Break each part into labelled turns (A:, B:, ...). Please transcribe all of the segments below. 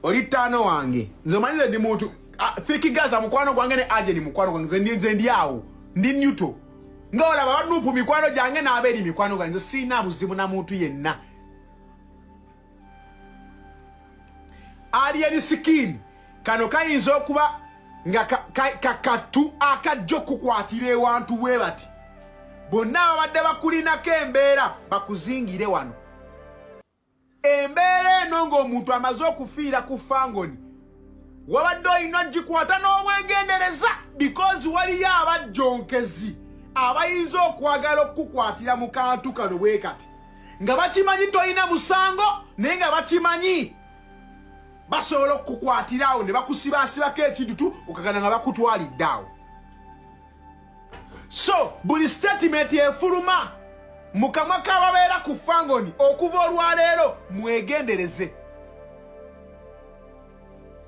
A: oli tano wange nze manyize ndi muntu fiki gaza mukwano gwange ne aje ni mukwano gwange nze ndi awo ndi nyuto ngaola banupu mikwano jange na abeli mikwano gwange sina buzibu na muntu yenna alien skin kano kayinza okuba nga kakatu akajjo kukwatire wantu webati bonna babadde bakulinako embeera bakuzingire wano embeera eno ng'omuntu amaze okufiira ku fangoni wabadde olina gikwata n'obwegendereza because waliyo abajjonkezi abayinza okwagala okukwatira mu kantu kano bwe kati nga bakimanyi tolina musango naye nga bakimanyi basobola okukwatirawo ne bakusibaasibako ekidutu okagana nga bakutwalidde awo so buli statement efuluma mu kamwa k'ababeera ku fangoni okuva olwaleero mwegendereze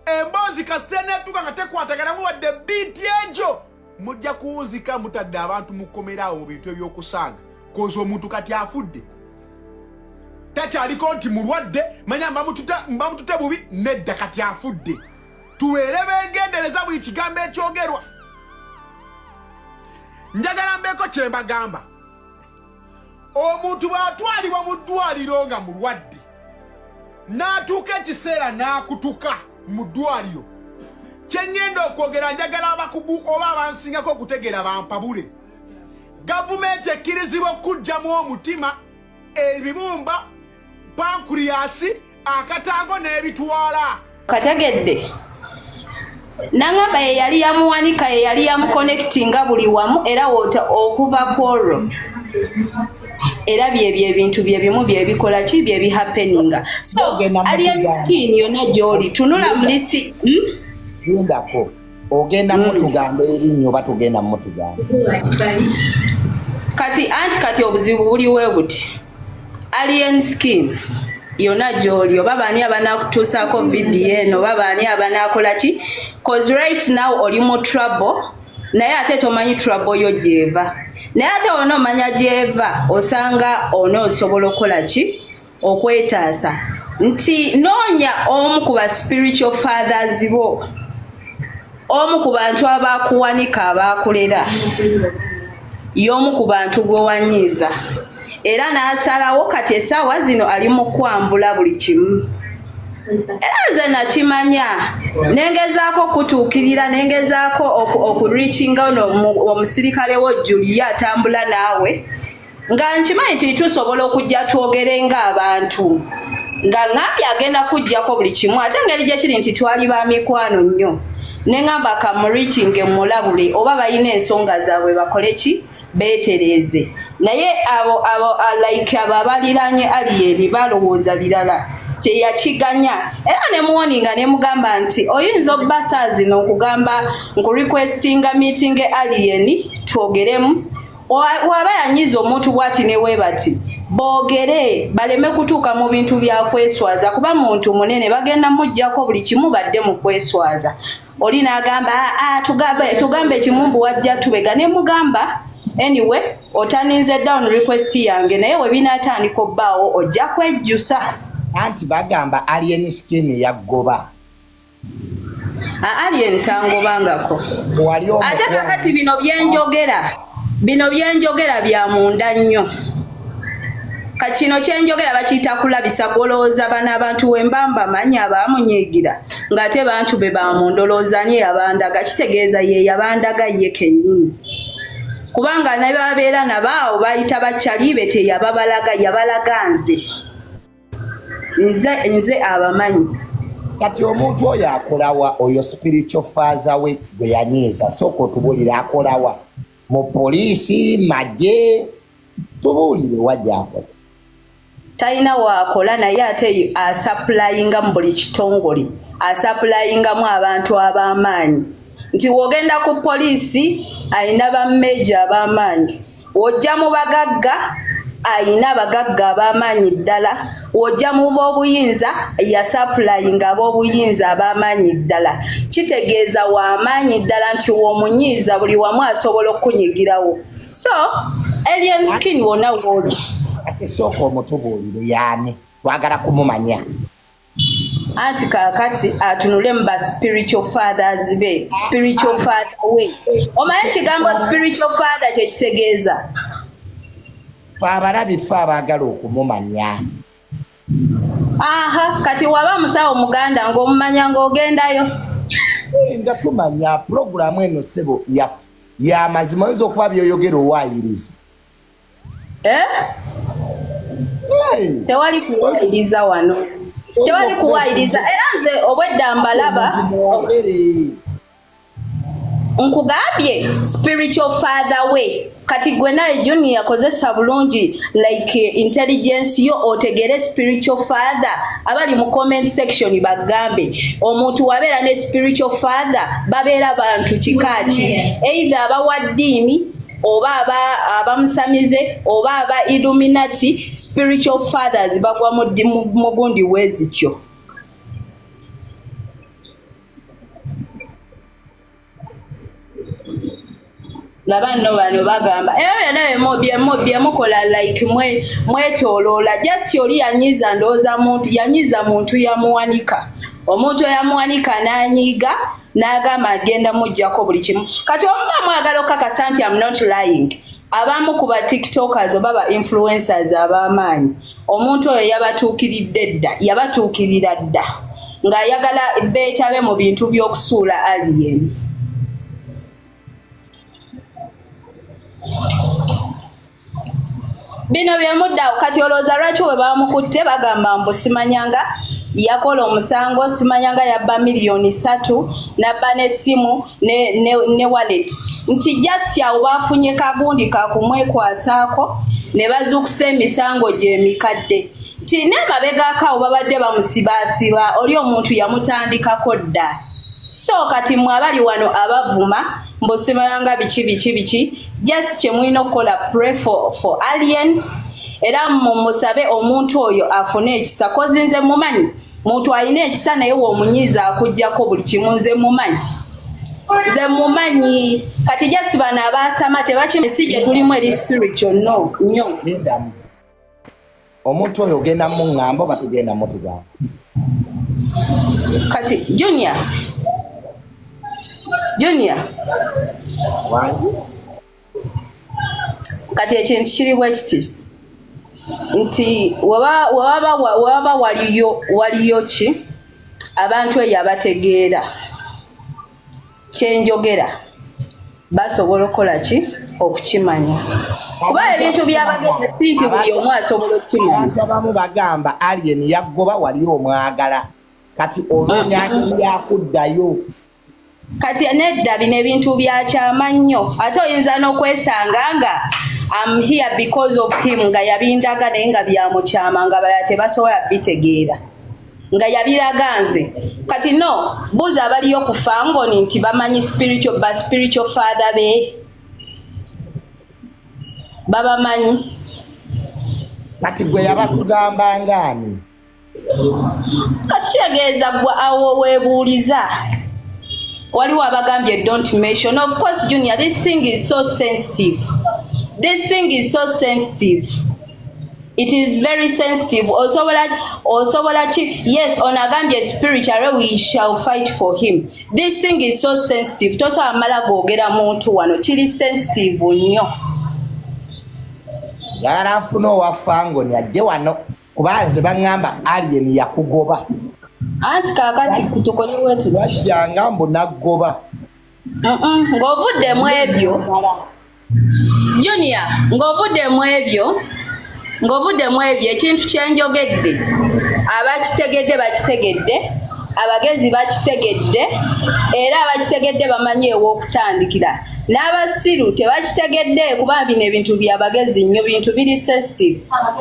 A: emboozi kasite netuka nga tekwataganamu wadde biiti egyo mujja kuwuzika mutadde abantu mukomerawo mu bintu ebyokusaaga koza omuntu kati afudde takyaliko nti mulwadde manya mbamutute bubi nedda kati afudde tubeere begendereza buli kigambo ekyogerwa njagala mbeeko kyembagamba omuntu bw'atwalibwa mu ddwaliro nga mulwadde n'atuuka ekiseera n'akutuka mu ddwaliro kyeŋŋenda okwogera njagala abakugu oba abansingako okutegeera bampabule gavumenti ekkirizibwa okuggyamu omutima ebibumba pankuriyasi akatango n'ebitwala
B: kategedde nangamba ye yali yamuwanika ye yali yamuconnectinga buli wamu era wota okuva kwolwo era byebyo ebintu byebimu byebikola ki byebihappeninga so alien skin yonna gy'oli tunula mu listi
C: lindako ogenda mutugamba erinnya oba tugenda mutugamba
B: kati obuzibu buliwe buti alien skin yonna gy'oli oba baani abanakutuusaako vidiyo eno oba baani abanakola ki cause right now oli mu trouble naye ate tomanyi trouble yo gy'eva naye ate wona omanya gy'eva osanga onoosobola okukola ki okwetaasa nti noonya omu ku ba spiritual fathers bo omu ku bantu abakuwanika abaakulera y'omu ku bantu gwewanyiiza era n'asalawo kati essaawa zino ali mu kwambula buli kimu era nze nakimanya nengezaako okutuukirira nengezaako okureachinga omusirikale wo Julia atambula naawe nga nkimanyi nti tusobola okujja twogere ng'abantu nga ngambye agenda kujjako buli kimu ate engeri gye kiri nti twali ba mikwano nnyo ne ngamba kamureachinge mulabule oba balina ensonga zaabwe bakole ki beetereeze naye abo like abo abaliranye aliyeri balowooza birala teyakiganya era ne muwoninga ne mugamba nti oyinza obbasa zino okugamba nkurequestinga meeting alien twogeremu waba yanyiza omuntu bwati ne weebati boogere baleme kutuuka mu bintu bya kweswaza kuba muntu munene bagenda mujjako buli kimu badde mu kweswaza oli n'agamba tugambe ekimumbu wajja tubega ne mugamba anyway otaninze down request yange naye we binaatandika obbaawo ojja kwejjusa
C: anti bagamba alien skin yagoba
B: alien tangobangako ate kakati bino byenjogera bya munda nnyo kachino kyenjogera bakiyita kulabisa golooza bana abantu wembamba manya abamunyiigira ng'ate bantu be bamundoloozanye yabandaga kitegeeza ye yabandaga ye kennyini kubanga naye babeera nabaawo bayita bakyalibe teyababalaga yabalaga nze abamanyi
C: kati omuntu oyo akolawa oyo spiritual father we gwe yanyiiza sooka otubuulire akolawa mu poliisi magye tubuulire wajja akola
B: talina waakola naye ate asappulayinga mu buli kitongole asappulayingamu abantu ab'amaanyi nti wogenda ku poliisi ayina bammeja ab'amaanyi wojja mu bagagga ayina abagagga ab'amaanyi ddala wojja mu b'obuyinza yasappulayinga ab'obuyinza ab'amaanyi ddala kitegeeza w'amaanyi ddala nti w'omunyiiza buli wamu asobola okunyigirawo so alien skin wonna wooli
C: ate sooka omutubuulire yaani twagala kumumanya
B: anti kakati atunule mba spiritual fathers be spiritual father we omanyi kigambo spiritual father kyekitegeeza
C: abalabi ffe abaagala okumumanya
B: aha kati waba musawo muganda ng'omumanya ng'ogendayo
C: nga tumanya pulogulaamu eno ssebo y'amazima oyinza okuba byoyogera owaayiriza
B: tewali kuwaayiriza wano tewali kuwaayiriza era nze obwedda mbalaba nkugambye spiritual father we kati gwe naye Junior kozesa bulungi like intelligence yo otegere spiritual father abali mu comment section bagambe omuntu wabeera ne spiritual father babeera bantu kikaaki either abawaddiini oba abamusamize oba aba Illuminati spiritual fathers bagwa mu gundi wezityo labano bano bagamba bye mukola like mwetoloola just oli yanyiza ndowooza muntu yanyiza muntu yamuwanika omuntu yamuwanika n'anyiga n'agamba agenda mujjako buli kimu kati omuba mwagala okakasa nti I'm not lying abamu ku ba tiktokers oba ba influencers ab'amaanyi omuntu oyo yabatuukirira dda ng'ayagala beetabe mu bintu by'okusuula alien bino byemudda kati olowooza lwaki we bamukutte bagamba mbu simanyanga yakola omusango simanyanga yabba miliyoni 3 nabba n'essimu ne wallet nti just awo baafunye kagundi kakumwekwasaako ne bazuukusa emisango gy'emikadde nti n'emabegako awo babadde bamusibaasiba oli omuntu yamutandikako dda so kati mwe abali wano abavuma mbusimayanga biki just kye mulina okukola pray for alien era mumusabe omuntu oyo afune ekisa kozi nze mumanyi muntu alina ekisa naye w'omunyiza akujjako buli kimu nze mumanyi kati just bano abaasama tebakimensi gye tulimu eri spiritual no nnyo
C: lindamu omuntu oyo ogenda mu ŋŋambo batugenda mutugamba
B: kati Junior kati ekintu kiri bwe kiti nti waba waliyo ki abantu eyo abategeera kyenjogera basobola okukola ki okukimanya kuba ebintu by'abagezi si nti buli omu asobola okukimanya
C: abantu abamu bagamba alien yaggoba waliyo omwagala kati onoonya yakuddayo
B: kati nedda bino ebintu byakyama nnyo ate oyinza n'okwesanga nga I'm here because of him nga yabindaga naye nga byamukyama nga balala tebasobola bitegeera nga yabiraga nze kati no buuza abaliyo ku fangoni nti bamanyi spiritual father be babamanyi
C: kati gwe yabakugamba ngaani
B: kati kitegeeza gwe awo weebuuliza waliwo abagambye don't mention of course Junior this thing is so sensitive it is very sensitive osobola ki yes onagambye spiritually we shall fight for him this thing is so sensitive tosobola mala gwogera muntu wano kiri sensitive nnyo
C: yagala nfuna owafangoni ajje wano kuba nze baŋŋamba alien yakugoba
B: anti kakati tukolewo tuti
C: wajjanga mbu naggoba
B: ng'ovuddemu ebyo Junior ng'ovuddemu ebyo ekintu kyenjogedde abakitegedde bakitegedde abagezi bakitegedde era abakitegedde bamanyi ew'okutandikira n'abasiru tebakitegedde kuba bino ebintu by'abagezi nnyo bintu biri sensitive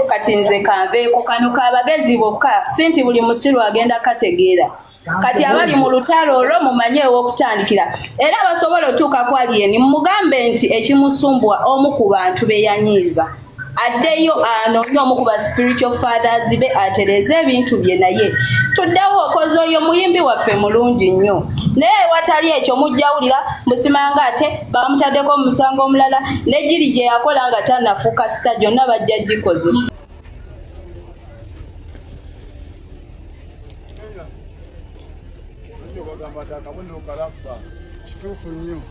B: kati nze kanveeko kano k'abagezi bokka si nti buli musiru agenda kategeera kati abali mu lutalo olwo mumanye ew'okutandikira era basobola otuuka ku alien mugambe nti ekimusumbwa omu ku bantu be yanyiiza addeyo anoonye omu ku ba spiritual fathers be atereze ebintu bye naye tuddewo okoze oyo muyimbi waffe mulungi nnyo naye watali ekyo mujjawulira musimanga ate bamutaddeko omusango omulala ne giri gye yakola nga tannafuuka sita gyonna bajja gikozesa
A: Kituufu nnyo.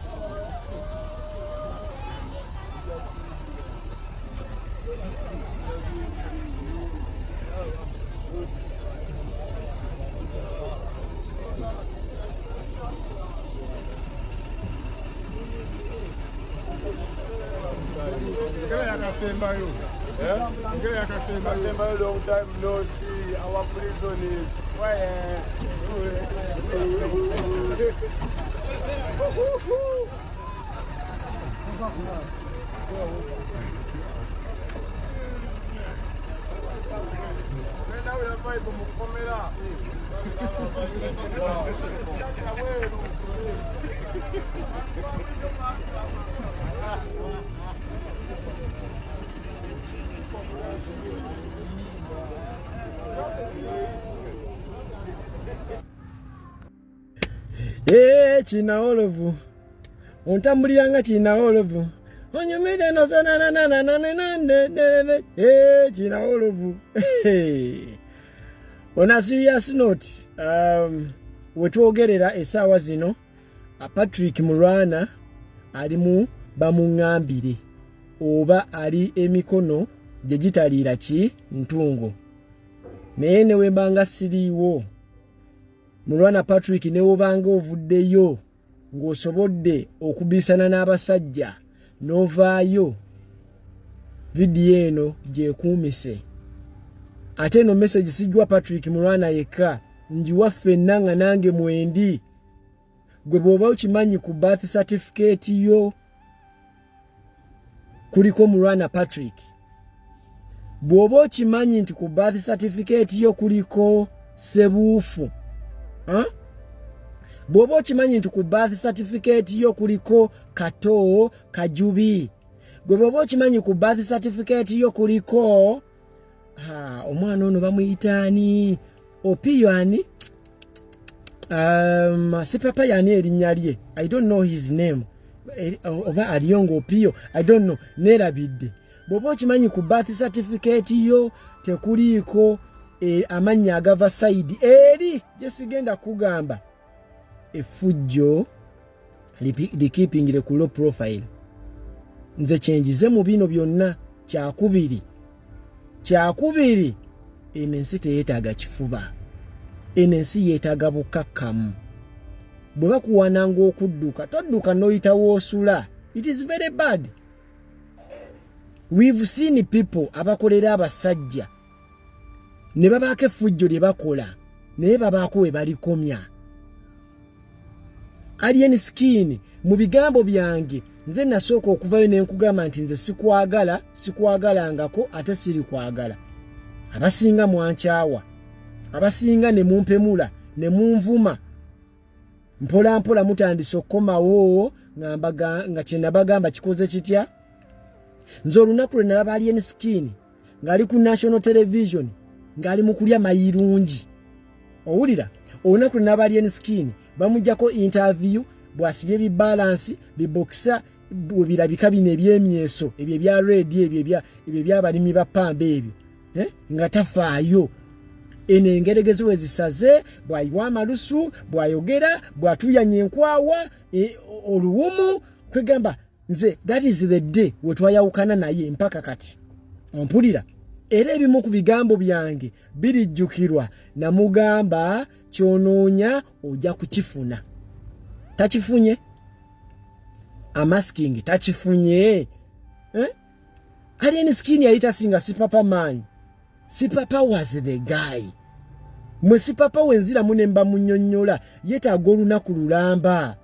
A: Yakasembayo. Yakasembayo long time no see. Our prison is why.
D: China olovu. Ontambuliranga China olovu. Onyumide no sana na China olovu. On a serious note, wetwogerera esaawa zino Patrick Mulwana alimu bamungambire oba ali emikono gye gitalira ki ntungo. Naye ne wembanga siriiwo Mulwana Patrick ne wobanga ovuddeyo ng'osobodde okubisana n'abasajja n'ovaayo vidiyo eno gyekuumise. Ate no message sijwa Patrick Mulwana yekka njiwa ffenna nga nange mwendi. Gwe bw'oba okimanyi ku birth certificate yo kuliko Mulwana Patrick. Bw'oba okimanyi nti ku birth certificate yo kuliko Sebuufu. Bw'oba okimanyi nti ku birth certificate yo kuliko Kato Kajubi. Gwe bw'oba okimanyi ku birth certificate yo kuliko omwana ono bamuyitaani Opiyo ani? Si papa yani erinnya lye. I don't know his name. Oba aliongo Opiyo. I don't know. Nerabidde. Bw'oba okimanyi ku birth certificate yo tekuliiko amannya agava side eri gye sigenda kugamba. Effujjo likipingire ku low profile. Nze kyenjize mu bino byonna kyakubiri enensi teyeetaaga kifuba. Enensi yeetaaga bukkakkamu. Bwe bakuwananga okudduka todduka n'oyita woosula. It is very bad. We've seen people abakolera abasajja ne babaako effujjo lye bakola naye babaako we balikomya. Alien Skin mu bigambo byange nze nasooka okuvayo ne nkugamba nti nze sikwagalangako ate siri kwagala. Abasinga mwankyawa, abasinga ne mumpemula ne munvuma. Mpola mpola mutandise okukomawo nga kye nabagamba kikoze kitya. Nze olunaku lwe nalaba Alien Skin ng'ali ku National Television ng'ali mu kulya mayirungi. Owulira olunaku lwe nalaba Alien Skin bamujjako interview bwasibye bibalansi bibokisa birabika bino ebyemyeso ebyo ebya red ebyo ebyabalimi ba pamba ebyo nga tafaayo enengeregezi we zisaze bwayiwa amalusu bwayogera bwatuyanya enkwawa oluwumu kwegamba nze that is the day we twayawukana naye mpaka kati ompulira era ebimu ku bigambo byange birijjukirwa namugamba kyonoonya ojja kukifuna. Takifunye amasking takifunye. Alien Skin yali tasinga si papa man. Si papa was the guy. Mwe si papa wenzira munemba munyonyola yetaaga olunaku lulamba.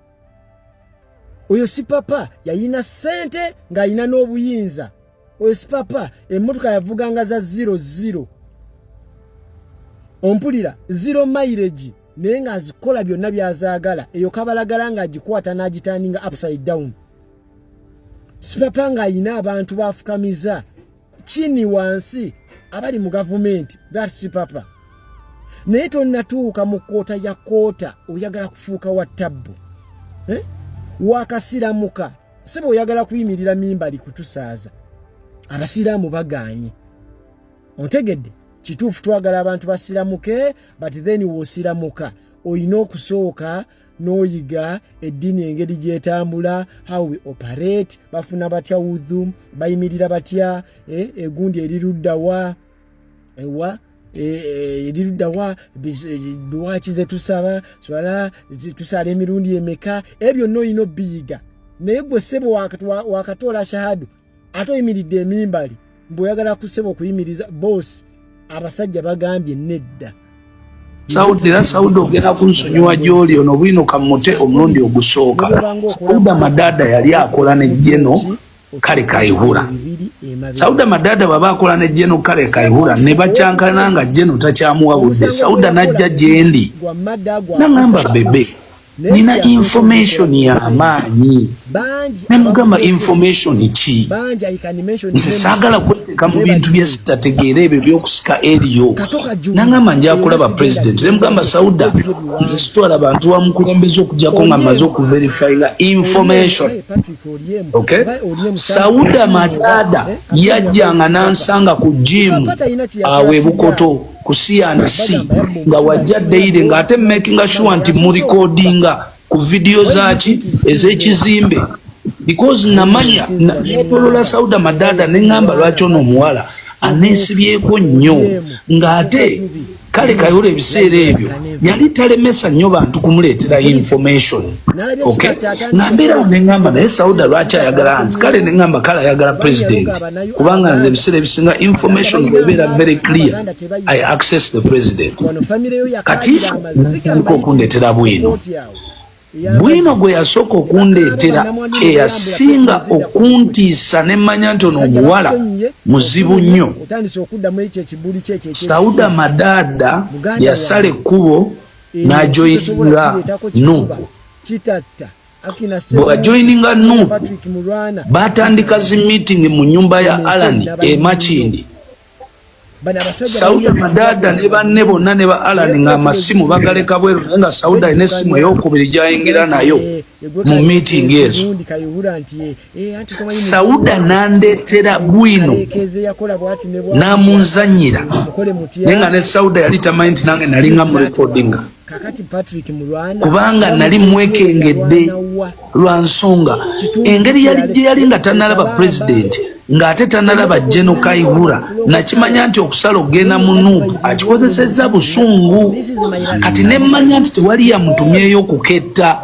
D: Oyo si papa yayina sente ng'ayina n'obuyinza. Oyo si papa emmotoka yavuganga za 00. Ompulira 0 mileage naye ng'azikola byonna byazaagala. Eyo kabalagala ng'agikwata n'agitandinga upside down. Si papa ng'ayina abantu bafukamiza chini wansi abali mu gavumenti. That si papa. Naye tonnatuuka mu koota ya koota oyagala kufuuka wa tabbu. Wakasiramuka sebo oyagala kuyimirira mimbali kutusaaza. Abasiraamu bagaanye. Ontegedde kituufu twagala abantu basiramuke, but then wosiramuka oyina okusooka n'oyiga eddiini engeri gyetambula, how we operate, bafuna batya wudhu, bayimirira batya, egundi eriruddawa ewa eriruddawa, lwaki ze tusaba swala tusala emirundi emeka, ebyo n'oyina obbiyiga. Naye gwe ssebo wakatoola shahadu ate oyimiridde emimbali mbw'oyagala kuseba okuyimiriza boss, abasajja bagambye nedda.
E: Saudi ogenda kunsonyiwa gy'oli ono bwinuka mute omulundi ogusooka. Sauda Madada yali akola ne Jeno Kale Kaihura. Sauda Madada baba akola ne Jeno Kale Kaihura ne bakyankana nga Jeno takyamuwabudde. Sauda najja gyendi nangamba bebe nina information ya amaanyi. Nemugamba information ki? Nze saagala kweteka mu bintu bye sitategeera ebyo by'okusika eriyo. Nangamba nja kulaba president. Nemugamba Sauda nze sitwala abantu bamukulembeza okujjako nga mmaze okuverifyinga information. Okay? Sauda Madada yajjanga nansanga ku gym awe Bukoto ku CNC nga wajja deire nga ate making sure nti mu recordinga ku video zaki ez'ekizimbe, because namanya nipolola Sauda Madada nengamba lwaki ono omuwala aneesibyeko nnyo nga ate Kale Kaihura ebiseera ebyo yali talemesa nnyo bantu kumuleetera information. Okay? Nambeera nengamba naye Sauda lwaki ayagala nzi, kale nengamba kale ayagala president kubanga nze ebiseera ebisinga information bwebeera very clear I access the president. Kati nko okundeetera Bwino gwe yasooka okundeetera eyasinga okuntiisa ne mmanya nti ono omuwala muzibu nnyo. Sauda Madada yasala ekkubo n'ajoyininga Nuupu. Bw'ajoyininga Nuupu baatandika zi meeting mu nnyumba ya Alan e Makindi. Sauda Madada ne banne bonna ne ba Alan nga amasimu bagaleka bweru naye nga Sauda alina essimu ey'okubiri gy'ayingira nayo mu meeting ezo. Sauda n'andeetera Bwino n'amunzanyira naye nga ne Sauda yali tamanyi nti nange nali nga mu recordinga kubanga nali mwekengedde lwa nsonga engeri gye yali nga tannalaba president ng'ate tannalaba Jeno Kaihura nakimanya nti okusala okugenda mu Nuupu akikozesezza busungu. Kati ne mmanya nti tewali yamutumyeyo okuketta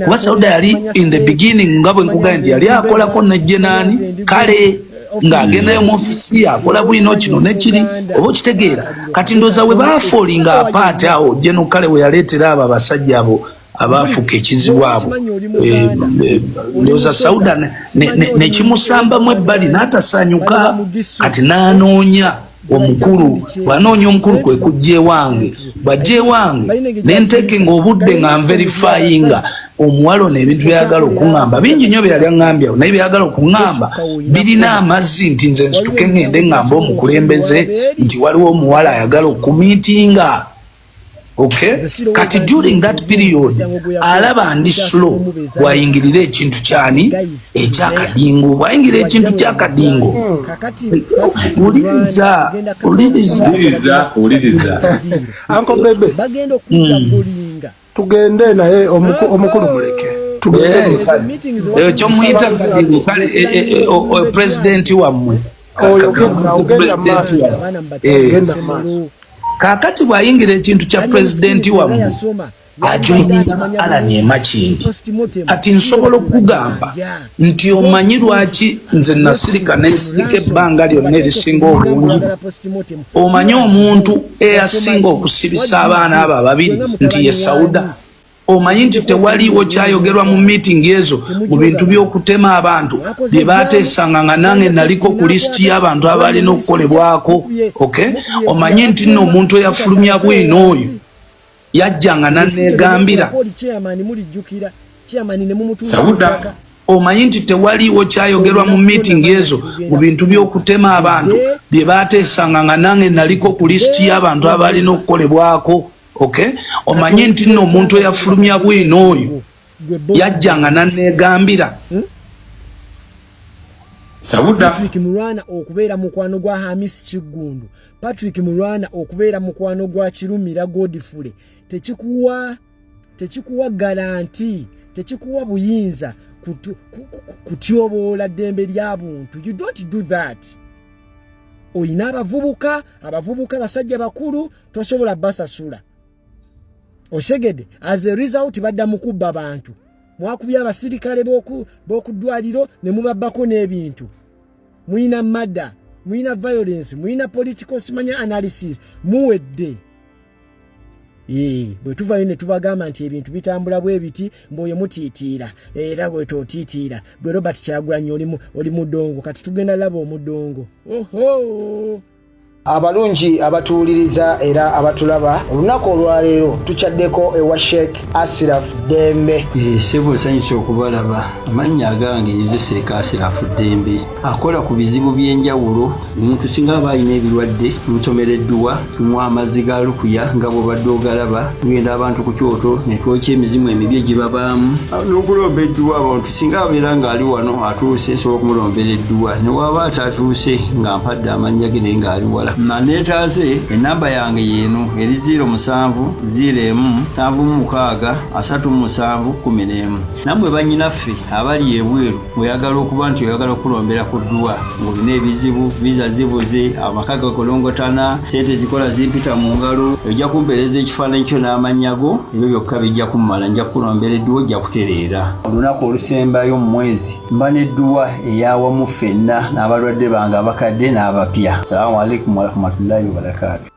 E: kuba Sauda yali in the beginning nga bwe nkugambye nti yali akolako ne Jenaani Kale ng'agendayo mu ofisi akola bwino kino nekiri oba okitegeera. Kati ndooza we baafoolinga apaati awo Jeno Kale we yaleetera abo abasajja abo abafuka ekizibu abo ndooza Sauda nekimusambamu ebbali n'atasanyuka. Kati n'anoonya omukulu, bw'anoonya omukulu kwe kujja ewange, bw'ajja ewange ne nteeke ng'obudde nga nverifyinga omuwala ono ebintu byayagala okuŋŋamba bingi nnyo bye yali aŋŋambye awo naye byayagala okuŋŋamba birina amazzi nti nze nsituke ŋŋende ŋŋamba omukulembeze nti waliwo omuwala ayagala okumiitinga. Okay? Kati during that period alaba ndi slow bwayingirira ekintu kyani ekyakadingo, bwayingirira ekintu kyakadingo. Uliriza
F: Uncle Bebe
D: bagenda okujjagulinga
F: tugende naye omukulu muleke
E: tugende kyomuyita president wammwe kakati bwayingira ekintu kya presidenti wammwe ajoyininga Alan e Makindi. Kati nsobola okugamba nti omanyi lwaki nze nasirika nesirika ebbanga lyonna erisinga obungi. Omanyi omuntu eyasinga okusibisa abaana abo ababiri nti ye Sauda. Omanyi nti tewaliwo kyayogerwa mu meeting ezo mu bintu by'okutema abantu bye baateesanga nga nange naliko ku lisiti y'abantu abalina okukolebwako. Okay? Omanyi nti nno omuntu eyafulumya Bwino oyo yajjanga nanneegambira Sauda. Omanyi nti tewaliwo kyayogerwa mu meeting ezo mu bintu by'okutema abantu bye baateesanga nga nange naliko ku lisiti y'abantu abalina okukolebwako. Okay? Omanyi nti nno omuntu eyafulumya Bwino oyo yajjanga nanneegambira Sauda
D: Patrick Mulwana okubeera mukwano gwa Hamis Kigundu, Patrick Mulwana okubeera mukwano gwa Kirumira Godfrey, tekikuwa garanti, tekikuwa buyinza kutyoboola ddembe lya buntu. You don't do that. Oyina abavubuka basajja bakulu tosobola basasula. Osegede as a result badda mukubba abantu. Mwakubya abasirikale b'okuddwaliro ne mubabbako n'ebintu. Muina murder, muina violence, muina political simanya analysis, muwedde. Bwe tuvayo ne tubagamba nti ebintu bitambula bwe biti mboyo mutiitiira era bwe tootiitiira bwe Robert Kyagulanyi oli mudongo kati tugenda laba omudongo. Oho!
G: Abalungi abatuuliriza era abatulaba olunaku olwaleero tukyaddeko ewa Sheikh Ashraf Dembe.
H: Sebo sanyusa okubalaba amannya agange Sheikh Ashraf Dembe akola ku bizibu by'enjawulo. Omuntu singa aba alina ebirwadde musomereddwa tumuwa amazzi ga lukuya nga bw'obadde ogalaba tugenda abantu ku kyoto ne twokya emizimu emibi egibabaamu n'okulomba edduwa. Abantu singa abeera ng'ali wano atuuse nsobola okumulombera edduwa ne waba atatuuse nga mpadde amannya ge naye ng'ali wala. Manetaze enamba yange yeno eri 0701763711. Namwe bannyinaffe abali ebweru oyagala okuba nti oyagala okulombera ku dduwa ng'olina ebizibu visa zibuze amaka gakolongotana sente zikola zimpita mu ngalo ojja kumpeereza ekifaananyi kyo n'amanyago ebyo byokka bijja kummala nja kulombera edduwa ojja kutereera. Olunaku olusembayo mu mwezi mba n'edduwa eyawamu ffenna n'abalwadde bange abakadde n'abapya. Salaamu alaikum warahmatullahi wabarakatuh.